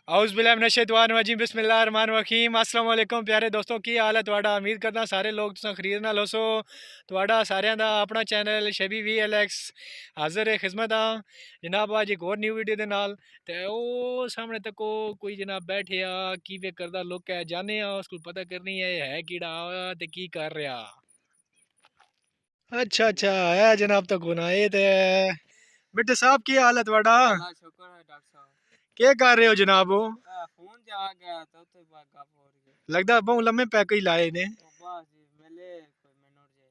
औज़ुबिल्लाहिमिनश्शैतानिर्रजीम बिस्मिल्लाहिर्रहमानिर्रहीम। अस्सलाम वालेकुम प्यारे दोस्तों, की हाल है तुहाडा। उम्मीद करदा सारे लोग तुसां खरीदना लोसो। तुहाडा सारियां दा अपना चैनल शबी VLX हाज़र है खिदमत जनाब। अज एक और न्यू वीडियो दे नाल ते ओ सामने तको कोई जनाब बैठे आ कीवे करदा लुक है, जाने उसको पता करनी है कीड़ा ते की कर रहा। अच्छा अच्छा है जनाब तक गुना ये ते बेटे साहब की हाल है तुहाडा? शुक्र है डॉक्टर साहब। क्या कर रहे हो जनाब? वो फोन ते आ गया तो गप हो रही है। लगदा बहु लम्बे पैक ही लाए ने। बस जी मिले कोई मिनट जे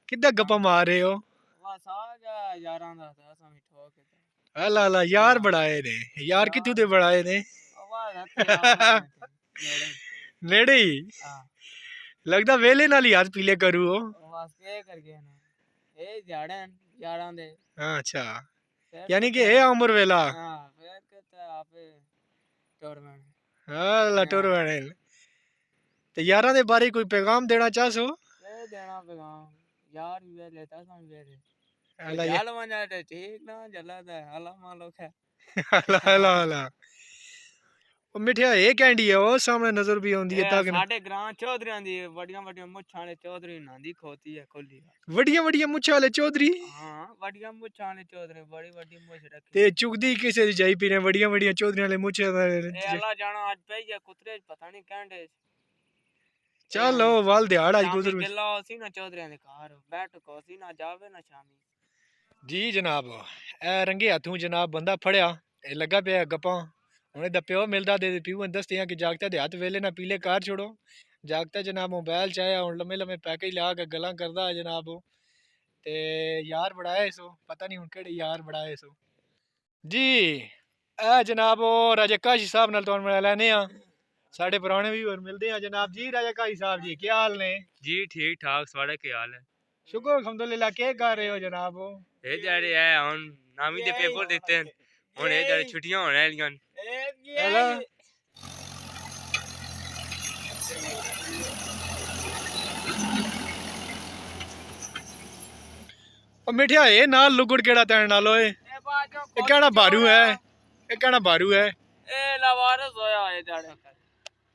किद्दा गप्पा मार रहे हो? बस आ गया यारां दा ते असां भी ठोक के अला अला यार बढ़ाए ने। यार कितू दे बढ़ाए ने? बस हथे अपने नेड़े नेड़े ही हां। लगदा वेले नाल ही हाथ पीले करू हो। बस के कर गए ना ए झाड़न यारां दे। अच्छा यानी कि है उम्र वेला। हां फिर के आपे टूर्नामेंट अला टूर्नामेंट ते यारां दे बारे कोई पैगाम देना चाहसो? ए देना पैगाम यार भी वेले ता हम वेले अला जाल वना ते ठीक ना जला दा हला मालो है। अला अला अला ओ मिठिया ए कैंडी है ओ सामने नजर भी आउंदी है ताक साडे ग्रां चौधरियां दी वडियां वडियां मुछां वाले चौधरी नांदी खोती है खोली वडियां वडियां मुछां वाले चौधरी। हां वडियां मुछां वाले चौधरी बड़ी बड़ी मुछ रखी ते चुगदी किसे दी जाई पीने वडियां वडियां चौधरी वाले मुछे ए अल्लाह जाना आज पे या कुतरे पता नहीं कहंडे चलो वाल दिहाड़ आज गुजर गिल्ला सी ना चौधरियां दे घर बैठ को सी ना जावे ना शामी जी जनाब। ए रंगे हाथों जनाब बंदा फड़िया ए लगा पे गप्पा हुणे दा प्यो मिलदा दे प्यो दसदे कि जागता दे हाथ वेले ना पीले कार छोड़ो। जागता जनाब मोबाइल चाया हुण लम्मे लम्मे पैकेज ला के गल्लां करदा है जनाब। ते यार बढ़ाए सो पता नहीं हुण केड़े यार बढ़ाए सो जी। ए जनाब राजा काशी साहब नाल तुहानू मिला लैने आ। साढ़े पुराने भी और मिलते हैं जनाब जी। राजा काशी साहब जी क्या हाल ने? जी ठीक ठाक साढ़े क्या हाल है? शुक्र अल्हम्दुलिल्लाह। क्या कर रहे हो जनाब? ए जारे है हुन नामी दे पेपर देते हैं हुन ए जारे छुट्टियां होने वालियां हेलो ओ मिठिया ए नाल लुगड़ केड़ा तैन नालो ए केड़ा बारू है? ए केड़ा बारू है? ए लवारस होया ए जारे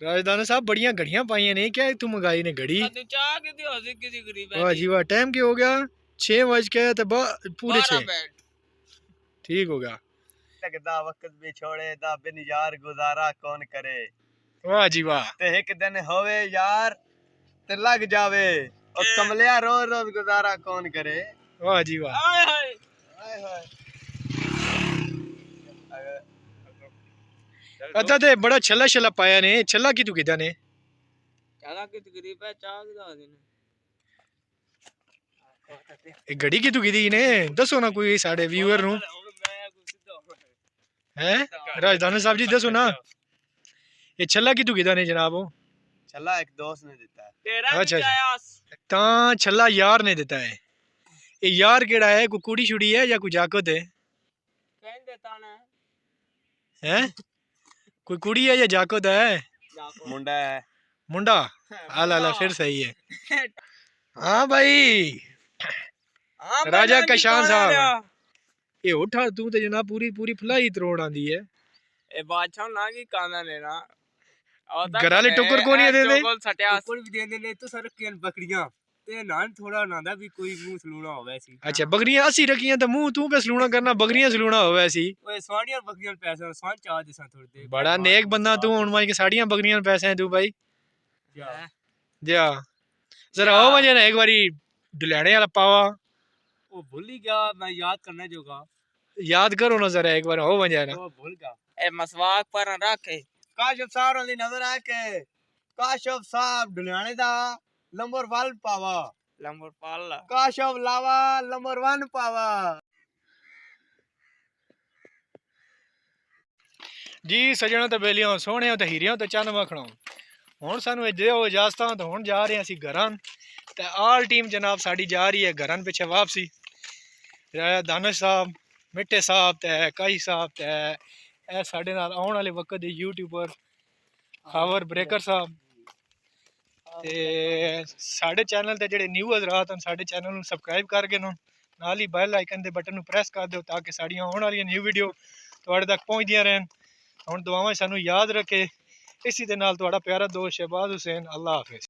राजदाना साहब बढ़िया घड़ियां पाइयां ने। क्या तू मंगाई ने घड़ी? चाह किदी हो सी किदी गरीब वाह जी वाह। टाइम क्या हो गया? 6 बज के ते पूरे 6 ठीक हो गया। दा वक्त भी छोड़े दा बिन यार गुजारा कौन करे। वाह जी वाह। ते एक दिन होवे यार ते लग जावे और कमलिया रोज रोज गुजारा कौन करे। वाह जी वाह। हाय हाय हाय हाय अच्छा ते बड़ा छल्ला छल्ला पाया ने। छल्ला की तू किदा ने? चाला कित गरीब है चाह किदा हो ने ए घड़ी की तू किदी ने दसो ना कोई साडे व्यूअर नु हैं। राजदाना साहब जी दसो ना ये छल्ला की तू किदा ने जनाब? छल्ला एक दोस्त ने देता है। तेरा अच्छा भी आया ता छल्ला यार ने देता है। ये यार केड़ा है? कोई कुड़ी छुड़ी है या कोई जाकत है? कह देता ना हैं कोई कुड़ी है या जाकत है? मुंडा है मुंडा आला आला फिर सही है। हाँ भाई राजा कशान साहब ये उठा तू ते जनाब पूरी पूरी फलाई तरोड़ आंदी है। ए बादशाह ना की काना लेना घराले टुकर को नहीं देंदे? टुकर भी देंदे ने तो सर केन बकरियां ते नान थोड़ा नांदा भी कोई मुंह सलूना होवे सी। अच्छा बकरियां असि रखियां ते मुंह तू पे सलूना करना बकरियां सलूना होवे सी। ओए स्वाड़ियां बकरियां पैसे स्वां चाह देसा थोड़ी दे बड़ा नेक बंदा तू। हुन माई के साड़ियां बकरियां पैसे हैं तू भाई जा जरा हो वजे ना एक बारी डुलाने वाला पावा। ओ भूल ही गया मैं याद करने जोगा। याद करो ना जरा एक बार हो वजे ना। ओ भूल गया ए मसवाक पर रखे काशफ साहब दी नजर आ के काशफ साहब ढुलियाने दा नंबर 1 पावा। लंबर पाला काशफ लावा नंबर 1 पावा। जी सजणों ते बेलियों सोहणियों ते हीरियों ते चंद मखणों हुण सानू दिओ इजाजतां ते हुण जा रहे असीं घरां ते आल टीम जनाब साडी जा रही है घरां पिछे वापसी। दानिश साहब मिट्टे साहब ते काई साहब ते ए साडे नाल आउण वाले वक्त दे यूट्यूबर खबर ब्रेकर साहब ते साडे चैनल ते जेहड़े न्यू हज़रात हन साडे चैनल नूं सबसक्राइब कर गए न नाल ही बेल आइकन दे बटन नूं प्रेस कर दो ताकि साड़ियां आउण वाली न्यू वीडियो तुहाडे तक पहुंचदियां रहन। ਹੁਣ ਦੁਆਵਾਂ 'ਚ ਸਾਨੂੰ ਯਾਦ ਰੱਖੇ। ਇसी ਦੇ ਨਾਲ ਤੁਹਾਡਾ ਪਿਆਰਾ ਦੋਸਤ ਸ਼ਹਿਬਾਜ਼ ਹੁਸੈਨ। अल्लाह हाफिज़।